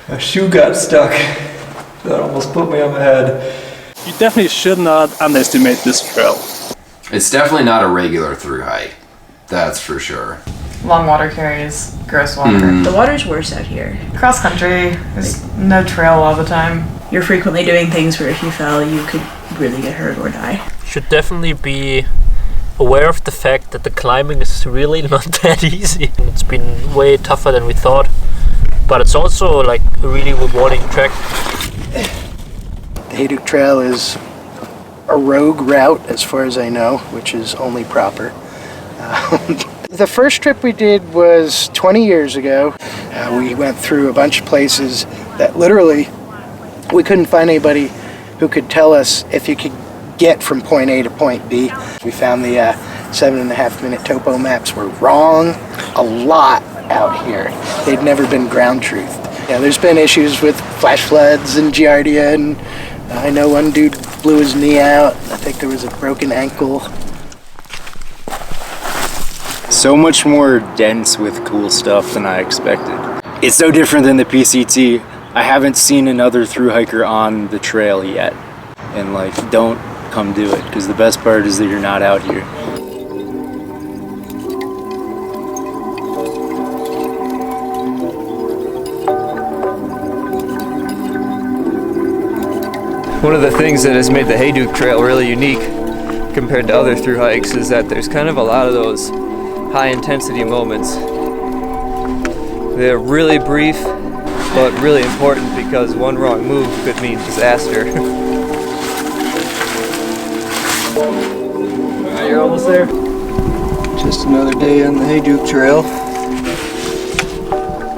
My shoe got stuck. That almost put me on my head. You definitely should not underestimate this trail. It's definitely not a regular through hike. That's for sure. Long water carries, gross water. The water's worse out here. Cross country, there's no trail all the time. You're frequently doing things where if you fell, you could really get hurt or die. Should definitely be aware of the fact that the climbing is really not that easy. It's been way tougher than we thought, but it's also like a really rewarding trek. The Hayduke Trail is a rogue route as far as I know, which is only proper. The first trip we did was 20 years ago. We went through a bunch of places that literally we couldn't find anybody who could tell us if you could get from point A to point B. We found the 7.5-minute topo maps were wrong a lot out here. They'd never been ground truthed. Yeah, there's been issues with flash floods and giardia, and I know one dude blew his knee out. I think there was a broken ankle. So much more dense with cool stuff than I expected. It's so different than the PCT. I haven't seen another thru hiker on the trail yet. And like, don't come do it, because the best part is that you're not out here. One of the things that has made the Hayduke Trail really unique compared to other thru hikes is that there's kind of a lot of those high intensity moments. They're really brief, but really important because one wrong move could mean disaster. Alright, you're almost there. Just another day on the Hayduke Trail.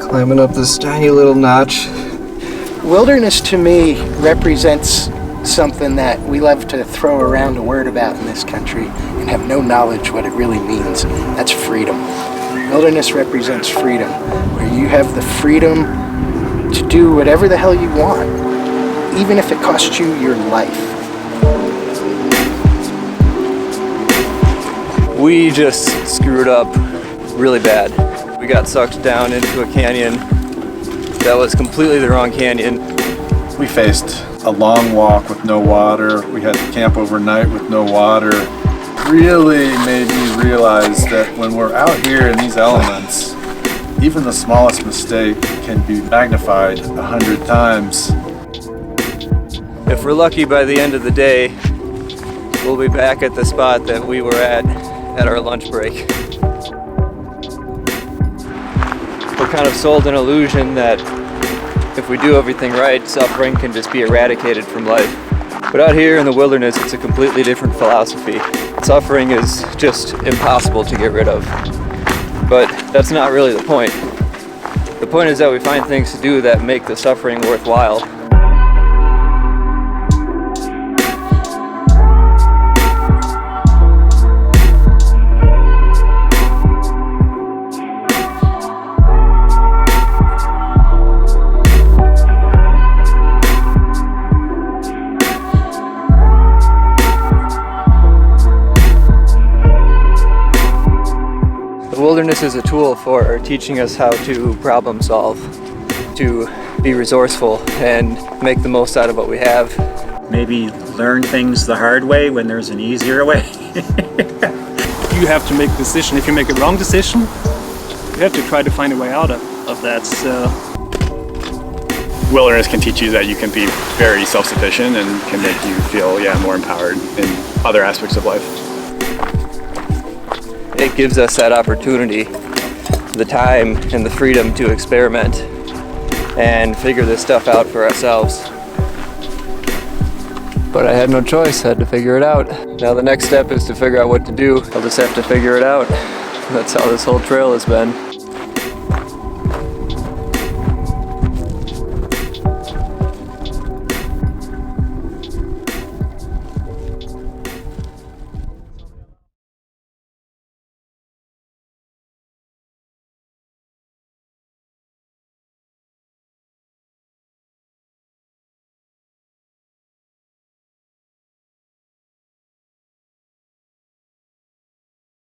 Climbing up this tiny little notch. Wilderness to me represents something that we love to throw around a word about in this country and have no knowledge what it really means. That's freedom. Wilderness represents freedom, where you have the freedom to do whatever the hell you want, even if it costs you your life. We just screwed up really bad. We got sucked down into a canyon that was completely the wrong canyon. We faced a long walk with no water. We had to camp overnight with no water. Really made me realize that when we're out here in these elements, even the smallest mistake can be magnified 100 times. If we're lucky, by the end of the day, we'll be back at the spot that we were at our lunch break. We're kind of sold an illusion that if we do everything right, suffering can just be eradicated from life. But out here in the wilderness, it's a completely different philosophy. Suffering is just impossible to get rid of. But that's not really the point. The point is that we find things to do that make the suffering worthwhile. The wilderness is a tool for teaching us how to problem solve, to be resourceful and make the most out of what we have. Maybe learn things the hard way when there's an easier way. You have to make a decision. If you make a wrong decision, you have to try to find a way out of that. So wilderness can teach you that you can be very self-sufficient and can make you feel more empowered in other aspects of life. It gives us that opportunity, the time and the freedom to experiment and figure this stuff out for ourselves. But I had no choice, I had to figure it out. Now the next step is to figure out what to do. I'll just have to figure it out. That's how this whole trail has been.